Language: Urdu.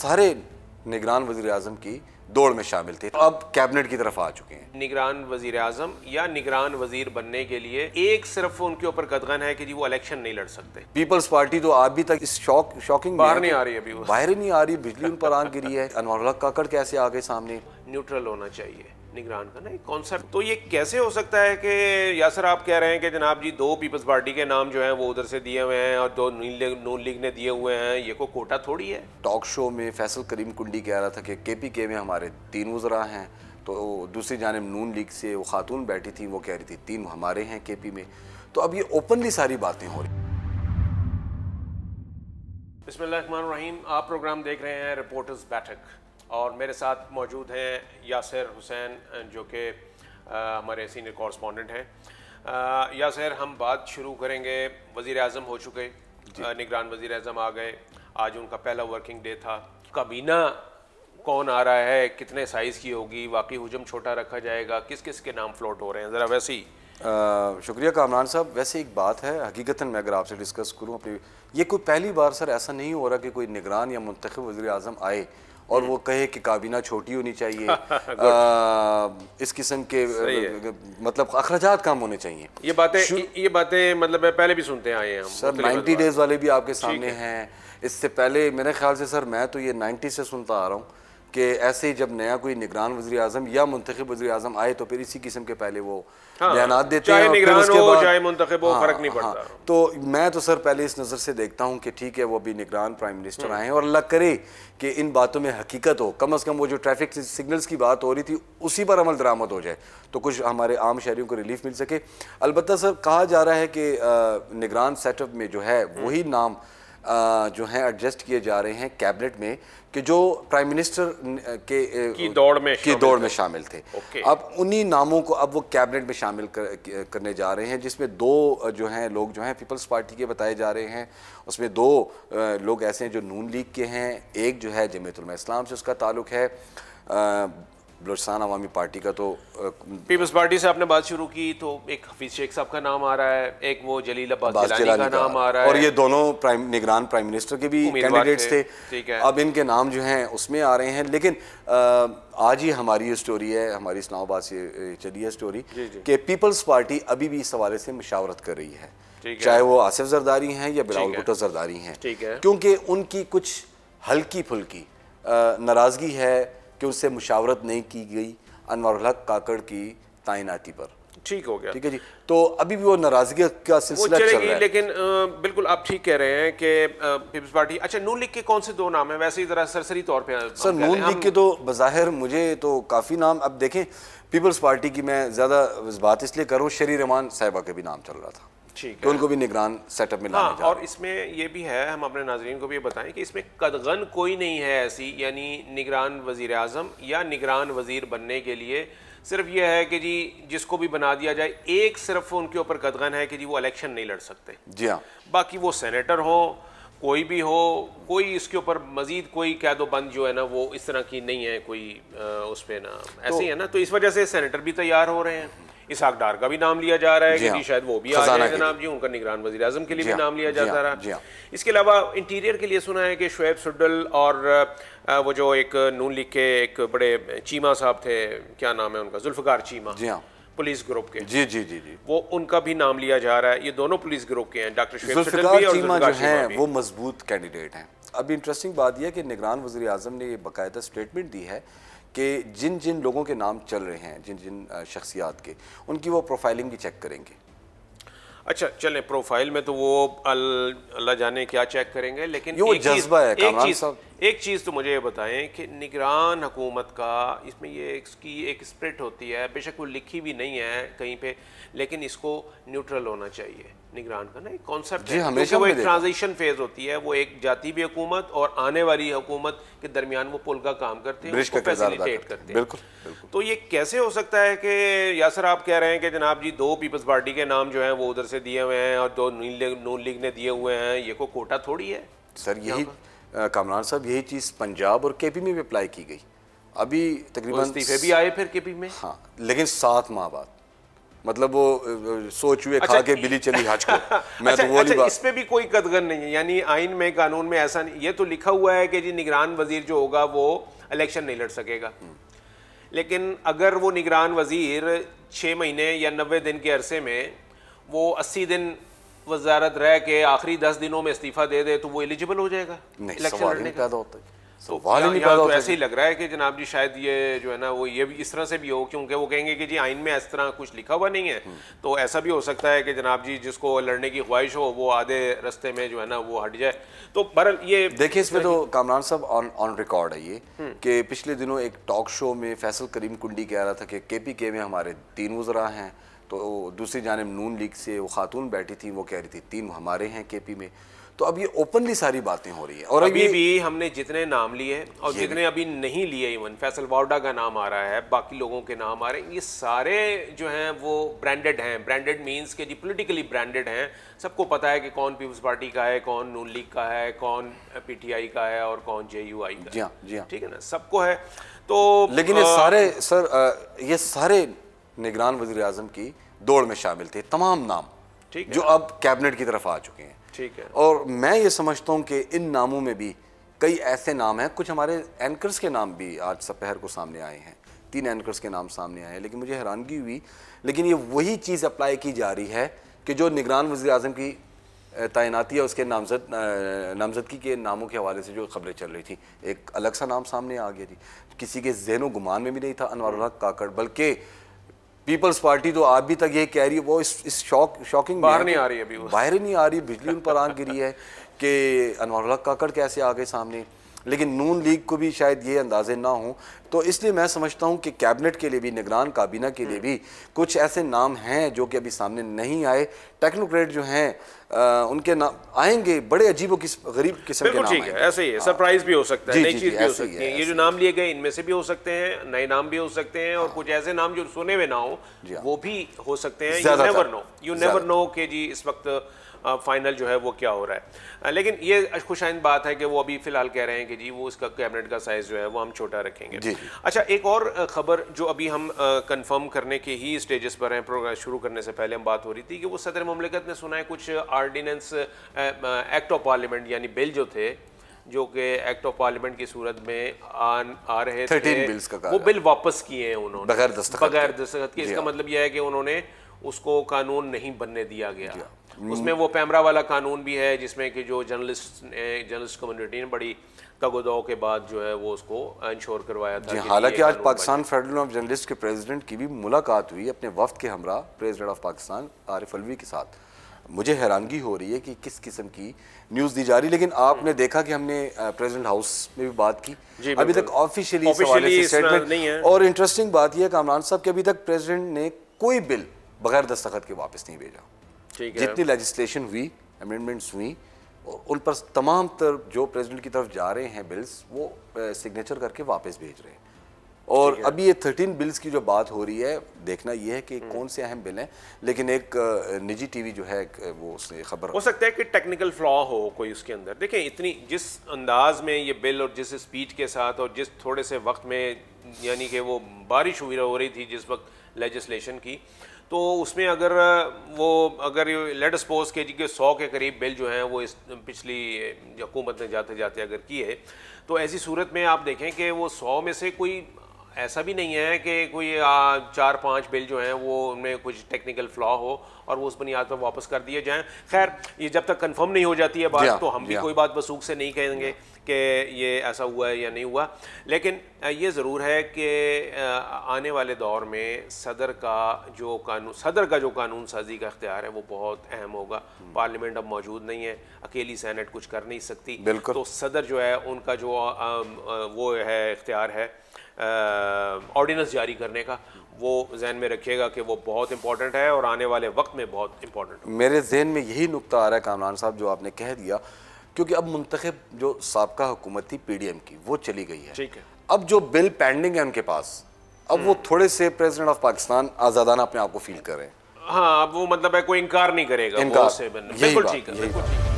سارے نگران وزیر اعظم کی دوڑ میں شامل تھے، اب کیبنٹ کی طرف آ چکے ہیں۔ نگران وزیر اعظم یا نگران وزیر بننے کے لیے ایک صرف ان کے اوپر قدغن ہے کہ جی وہ الیکشن نہیں لڑ سکتے۔ پیپلز پارٹی تو ابھی تک اس شاکنگ باہر نہیں آ رہی ابھی، وہ باہر ہی نہیں آ رہی، بجلی ان پر آن گری ہے۔ انوار الحق کاکڑ کیسے آگے سامنے؟ نیوٹرل ہونا چاہیے نگران کا نا ایک کانسیپٹ۔ تو یہ کیسے ہو سکتا ہے کہ یاسر آپ کہہ رہے ہیں کہ جناب جی 2 پیپلز پارٹی کے نام جو ہیں وہ ادھر سے دیے ہوئے ہیں اور 2 نون لیگ نے دیے ہوئے ہیں، یہ کوئی کوٹا تھوڑی ہے۔ ٹاک شو میں فیصل کریم کنڈی کہہ رہا تھا کہ کے پی کے میں ہمارے 3 وزراء ہیں، تو دوسری جانب نون لیگ سے وہ خاتون بیٹھی تھی، وہ کہہ رہی تھی 3 ہمارے ہیں کے پی میں۔ تو اب یہ اوپنلی ساری باتیں ہو رہی۔ بسم اللہ الرحمن الرحیم، آپ پروگرام دیکھ رہے ہیں رپورٹرز بیٹھک، اور میرے ساتھ موجود ہیں یاسر حسین جو کہ ہمارے سینئر کورسپونڈنٹ ہیں۔ یاسر، ہم بات شروع کریں گے، وزیر اعظم ہو چکے، نگران وزیر اعظم آ گئے، آج ان کا پہلا ورکنگ ڈے تھا۔ کابینہ کون آ رہا ہے، کتنے سائز کی ہوگی، واقعی حجم چھوٹا رکھا جائے گا، کس کس کے نام فلوٹ ہو رہے ہیں، ذرا ویسے ہی۔ شکریہ کامران صاحب۔ ویسے ایک بات ہے، حقیقتاً میں اگر آپ سے ڈسکس کروں اپنی، یہ کوئی پہلی بار سر ایسا نہیں ہو رہا کہ کوئی نگران یا منتخب وزیر اعظم آئے اور وہ کہے کہ کابینہ چھوٹی ہونی چاہیے، اس قسم کے مطلب اخراجات کم ہونے چاہیے۔ یہ باتیں مطلب پہلے بھی سنتے آئے ہیں ہم، سر 90 ڈیز والے بھی آپ کے سامنے ہیں، اس سے پہلے میرے خیال سے سر میں تو یہ 90 سے سنتا آ رہا ہوں کہ ایسے جب نیا کوئی نگران وزیر اعظم یا منتخب وزیر اعظم آئے تو پھر اسی قسم کے پہلے وہ بیانات دیتے ہیں، چاہے اور پھر نگران اس کے ہو بعد چاہے منتخب ہو، فرق نہیں پڑتا۔ تو میں تو سر پہلے اس نظر سے دیکھتا ہوں کہ ٹھیک ہے وہ ابھی نگران پرائم منسٹر آئے ہیں، اور اللہ کرے کہ ان باتوں میں حقیقت ہو، کم از کم وہ جو ٹریفک سگنلز کی بات ہو رہی تھی اسی پر عمل درآمد ہو جائے تو کچھ ہمارے عام شہریوں کو ریلیف مل سکے۔ البتہ سر کہا جا رہا ہے کہ نگران سیٹ اپ میں جو ہے وہی نام جو ہیں ایڈجسٹ کیے جا رہے ہیں کیبنٹ میں کہ جو پرائم منسٹر کی دوڑ میں شامل تھے۔ اب انہی ناموں کو اب وہ کیبنٹ میں شامل کرنے جا رہے ہیں، جس میں 2 جو ہیں لوگ جو ہیں پیپلز پارٹی کے بتائے جا رہے ہیں، اس میں 2 لوگ ایسے ہیں جو نون لیگ کے ہیں، ایک جو ہے جمعیت علماء اسلام سے اس کا تعلق ہے، بلوچستان عوامی پارٹی کا۔ تو پیپلز پارٹی سے آپ نے بات شروع کی تو ایک حفیظ شیخ صاحب کا نام آ رہا ہے، ایک وہ جلیل عباس جیلانی کا نام آ رہا ہے، اور یہ دونوں نگران پرائم منسٹر کے بھی کینڈیڈیٹس تھے۔ اب ان کے نام جو ہیں اس میں آ رہے ہیں، لیکن آج ہی ہماری یہ سٹوری ہے، ہماری اسلام آباد سے چلی ہے سٹوری کہ پیپلز پارٹی ابھی بھی اس حوالے سے مشاورت کر رہی ہے، چاہے وہ آصف زرداری ہیں یا بلاول بھٹو زرداری ہیں، کیونکہ ان کی کچھ ہلکی پھلکی ناراضگی ہے کہ اس سے مشاورت نہیں کی گئی انوار الحق کاکڑ کی تعیناتی پر۔ ٹھیک ہو گیا، ٹھیک ہے جی، تو ابھی بھی وہ ناراضگی کا سلسلہ چل رہا ہے، لیکن بالکل آپ ٹھیک کہہ رہے ہیں کہ پیپلز پارٹی۔ اچھا، نون لیگ کے کون سے 2 نام ہیں ویسے ہی ذرا سرسری طور پہ؟ سر نون لیگ کے تو بظاہر مجھے تو کافی نام، اب دیکھیں پیپلز پارٹی کی میں زیادہ بات اس لیے کروں، شری رحمان صاحبہ کا بھی نام چل رہا تھا کہ ان کو بھی نگران سیٹ اپ میں لانے جا رہے ہیں۔ اور اس میں یہ بھی ہے، ہم اپنے ناظرین کو بھی یہ بتائیں کہ اس میں قدغن کوئی نہیں ہے ایسی، یعنی نگران وزیر اعظم یا نگران وزیر بننے کے لیے صرف یہ ہے کہ جی جس کو بھی بنا دیا جائے، ایک صرف ان کے اوپر قدغن ہے کہ جی وہ الیکشن نہیں لڑ سکتے۔ جی ہاں، باقی وہ سینیٹر ہو، کوئی بھی ہو، کوئی اس کے اوپر مزید کوئی قید و بند جو ہے نا وہ اس طرح کی نہیں ہے، کوئی اس پہ نا ایسے ہی ہے نا۔ تو اس وجہ سے سینیٹر بھی تیار ہو رہے ہیں، اسحاق ڈار کا بھی نام لیا جا رہا ہے کہ جی شاید وہ بھی آ جائے جناب جی، ان کا نگران وزیر اعظم کے لیے بھی نام لیا جاتا رہا۔ اس کے علاوہ انٹیریئر کے لیے سنا ہے کہ شعیب سڈل اور وہ جو ایک نون لیگ کے ایک بڑے چیمہ صاحب تھے، کیا نام ہے ان کا، ذوالفقار چیمہ، پولیس گروپ کے، جی جی جی جی، وہ ان کا بھی نام لیا جا رہا ہے۔ یہ دونوں پولیس گروپ کے ہیں، ڈاکٹر شعیب سڈل ذوالفقار بھی اور چیمہ ذوالفقار جو ہیں وہ مضبوط کینڈیڈیٹ ہیں۔ اب انٹرسٹنگ بات یہ ہے کہ نگران وزیر اعظم نے یہ باقاعدہ اسٹیٹمنٹ دی ہے کہ جن جن لوگوں کے نام چل رہے ہیں، جن جن شخصیات کے، ان کی وہ پروفائلنگ بھی چیک کریں گے۔ اچھا چلیں، پروفائل میں تو وہ اللہ جانے کیا چیک کریں گے، لیکن یہ وہ جذبہ ہے کامران صاحب۔ ایک چیز تو مجھے یہ بتائیں کہ نگران حکومت کا اس میں یہ اس کی ایک اسپرٹ ہوتی ہے، بے شک وہ لکھی بھی نہیں ہے کہیں پہ، لیکن اس کو نیوٹرل ہونا چاہیے نگران کا نا ایک کانسیپٹ ہے، کیونکہ وہ ایک ٹرانزیشن فیز ہوتی ہے، وہ ایک جاتی بھی حکومت اور آنے والی حکومت کے درمیان وہ پل کا کام کرتے ہیں، اس کو فیسیلیٹیٹ کرتے ہیں۔ بالکل۔ تو یہ کیسے ہو سکتا ہے کہ یاسر آپ کہہ رہے ہیں کہ جناب جی 2 پیپلز پارٹی کے نام جو ہیں وہ ادھر سے دیے ہوئے ہیں اور 2 نون لیگ نے دیے ہوئے ہیں، یہ کوئی کوٹا تھوڑی ہے؟ سر یہی کامران صاحب، یہی چیز پنجاب اور کے پی میں بھی اپلائی کی گئی، ابھی تقریباً استعفے بھی آئے پھر کے پی میں، ہاں، لیکن 7 ماہ بعد مطلب وہ سوچ ہوئے کھا کے بلی چلی حج کو. میں تو وہ اس پہ بھی کوئی قدغن نہیں ہے, یعنی آئین میں قانون میں ایسا نہیں, یہ تو لکھا ہوا ہے کہ جی نگران وزیر جو ہوگا وہ الیکشن نہیں لڑ سکے گا, لیکن اگر وہ نگران وزیر 6 مہینے یا 90 دن کے عرصے میں وہ 80 دن وزارت رہ کے آخری 10 دنوں میں استعفیٰ دے دے تو وہ ایلیجیبل ہو جائے گا الیکشن لڑنے کا. تو ایسے ہی لگ رہا ہے کہ جناب جی شاید یہ جو ہے نا وہ یہ بھی اس طرح سے بھی ہو, کیونکہ وہ کہیں گے کہ جی آئین میں اس طرح کچھ لکھا ہوا نہیں ہے, تو ایسا بھی ہو سکتا ہے کہ جناب جی جس کو لڑنے کی خواہش ہو وہ آدھے رستے میں جو ہے نا وہ ہٹ جائے. تو بہرحال یہ دیکھیں اس میں تو کامران صاحب آن ریکارڈ ہے یہ کہ پچھلے دنوں ایک ٹاک شو میں فیصل کریم کنڈی کہہ رہا تھا کہ کے پی کے میں ہمارے 3 وزراء ہیں, تو دوسری جانب نون لیگ سے وہ خاتون بیٹھی تھی, وہ کہہ رہی تھی 3 ہمارے ہیں کے پی میں. تو اب یہ اوپنلی ساری باتیں ہو رہی ہیں. اور ابھی بھی ہم نے جتنے نام لیے اور جتنے ابھی نہیں لیے, ایون فیصل وارڈا کا نام آ رہا ہے, باقی لوگوں کے نام آ رہے ہیں, یہ سارے جو ہیں وہ برانڈڈ ہیں. برانڈڈ مینس کہ جی پولیٹیکلی برانڈڈ ہیں, سب کو پتہ ہے کہ کون پیپلز پارٹی کا ہے, کون نون لیگ کا ہے, کون پی ٹی آئی کا ہے اور کون جے یو آئی کا ہے. جی ہاں ٹھیک ہے نا, سب کو ہے. تو لیکن یہ سارے سر یہ سارے نگران وزیر اعظم کی دوڑ میں شامل تھے, تمام نام جو اب کیبنٹ کی طرف آ چکے ہیں. ٹھیک ہے, اور میں یہ سمجھتا ہوں کہ ان ناموں میں بھی کئی ایسے نام ہیں, کچھ ہمارے اینکرز کے نام بھی آج سپہر کو سامنے آئے ہیں, 3 اینکرز کے نام سامنے آئے ہیں. لیکن مجھے حیرانگی ہوئی, لیکن یہ وہی چیز اپلائی کی جا رہی ہے کہ جو نگران وزیر اعظم کی تعیناتی ہے اس کے نامزدگی کے ناموں کے حوالے سے جو خبریں چل رہی تھیں, ایک الگ سا نام سامنے آ گیا جی, کسی کے ذہن و گمان میں بھی نہیں تھا انوار الحق کاکڑ, بلکہ پیپلز پارٹی تو آپ بھی تک یہ کہہ رہی ہے, وہ اس شاکنگ باہر نہیں آ رہی, ابھی باہر ہی نہیں آ رہی, بجلی ان پر آنکھ گری ہے کہ انوار الحق کاکڑ کیسے آ گئے سامنے. لیکن نون لیگ کو بھی شاید یہ اندازے نہ ہوں, تو اس لیے میں سمجھتا ہوں کہ کیبنٹ کے لیے بھی, نگران کابینہ کے لیے بھی کچھ ایسے نام ہیں جو کہ ابھی سامنے نہیں آئے. ٹیکنوکریٹ جو ہیں ان کے نام آئیں گے, بڑے عجیب و غریب قسم کے نام ٹھیک ہے, ایسے ہی ہے, سرپرائز بھی ہو سکتا ہے, نئی چیز بھی ہو سکتی ہے. یہ جو نام لیے گئے ان میں سے بھی ہو سکتے ہیں, نئے نام بھی ہو سکتے ہیں, اور کچھ ایسے نام جو سنے ہوئے نہ ہوں وہ بھی ہو سکتے ہیں. یو نیور نو کہ جی اس وقت فائنل جو ہے وہ کیا ہو رہا ہے. لیکن یہ خوش آئند بات ہے کہ وہ ابھی فی الحال کہہ رہے ہیں کہ جی وہ اس کا کیبنٹ کا سائز جو ہے وہ ہم چھوٹا رکھیں گے. اچھا, ایک اور خبر جو ابھی ہم کنفرم کرنے کے ہی اسٹیجز پر ہیں, پروگرام شروع کرنے سے پہلے ہم بات ہو رہی تھی کہ وہ صدر مملکت نے سنا ہے کچھ آرڈیننس ایکٹ آف پارلیمنٹ یعنی بل جو تھے, جو کہ ایکٹ آف پارلیمنٹ کی صورت میں آ رہے تھے, وہ بل واپس کیے ہیں انہوں نے بغیر دستخط کے. اس کا مطلب یہ ہے کہ انہوں نے اس کو قانون نہیں بننے دیا گیا. اس میں وہ پیمرا والا قانون بھی ہے جس میں کہ جو جرنلسٹ کمیونٹی نے بڑی تگ و دو کے بعد جو ہے وہ اس کو انشور کروایا تھا. حالانکہ آج پاکستان فیڈریشن آف جرنلسٹ کے پریزیڈنٹ کی بھی ملاقات ہوئی اپنے وفد کے ہمراہ پریزیڈنٹ آف پاکستان عارف الوی کے ساتھ. مجھے حیرانگی ہو رہی ہے کہ کس قسم کی نیوز دی جا رہی, لیکن آپ نے دیکھا کہ ہم نے پریزیڈنٹ ہاؤس میں بھی بات کی, ابھی تک آفیشیلی اس حوالے سے اسٹیٹمنٹ نہیں ہے. اور انٹرسٹنگ بات یہ ہے کامران صاحب کہ ابھی تک پریزیڈنٹ نے کوئی بل بغیر دستخط کے واپس نہیں بھیجا. جتنی لیجسلیشن ہوئی, امینڈمنٹس ہوئی, ان پر تمام تر جو پریزیڈنٹ کی طرف جا رہے ہیں بلز وہ سگنیچر کر کے واپس بھیج رہے ہیں. اور ابھی یہ 13 بلز کی جو بات ہو رہی ہے, دیکھنا یہ ہے کہ کون سے اہم بل ہیں. لیکن ایک نجی ٹی وی جو ہے وہ اس نے خبر, ہو سکتا ہے کہ ٹیکنیکل فلا ہو کوئی اس کے اندر. دیکھیں اتنی جس انداز میں یہ بل اور جس اسپیڈ کے ساتھ اور جس تھوڑے سے وقت میں, یعنی کہ وہ بارش ہو رہی تھی جس وقت لیجسلیشن کی, تو اس میں اگر لیٹ سپوز کہ 100 کے قریب بل جو ہیں وہ اس پچھلی حکومت نے جاتے جاتے اگر کیے, تو ایسی صورت میں آپ دیکھیں کہ وہ 100 میں سے کوئی ایسا بھی نہیں ہے کہ کوئی 4-5 بل جو ہیں وہ ان میں کچھ ٹیکنیکل فلا ہو اور وہ اس بنیاد پر واپس کر دیے جائیں. خیر, یہ جب تک کنفرم نہیں ہو جاتی ہے بات تو ہم بھی کوئی بات وثوق سے نہیں کہیں گے کہ یہ ایسا ہوا ہے یا نہیں ہوا. لیکن یہ ضرور ہے کہ آنے والے دور میں صدر کا جو قانون سازی کا اختیار ہے وہ بہت اہم ہوگا. پارلیمنٹ اب موجود نہیں ہے, اکیلی سینٹ کچھ کر نہیں سکتی, تو صدر جو ہے ان کا جو وہ ہے اختیار ہے آرڈیننس جاری کرنے کا, وہ ذہن میں رکھیے گا کہ وہ بہت امپورٹنٹ ہے اور آنے والے وقت میں بہت امپورٹنٹ. میرے ذہن میں یہی نقطہ آ رہا ہے کامران صاحب جو آپ نے کہہ دیا, کیونکہ اب منتخب جو سابقہ حکومت تھی پی ڈی ایم کی وہ چلی گئی ہے. ٹھیک ہے, اب جو بل پینڈنگ ہے ان کے پاس, اب وہ تھوڑے سے پریزیڈنٹ آف پاکستان آزادانہ اپنے آپ کو فیل کر رہے ہیں. ہاں, اب وہ مطلب ہے کوئی انکار نہیں کرے گا. بالکل ٹھیک ہے.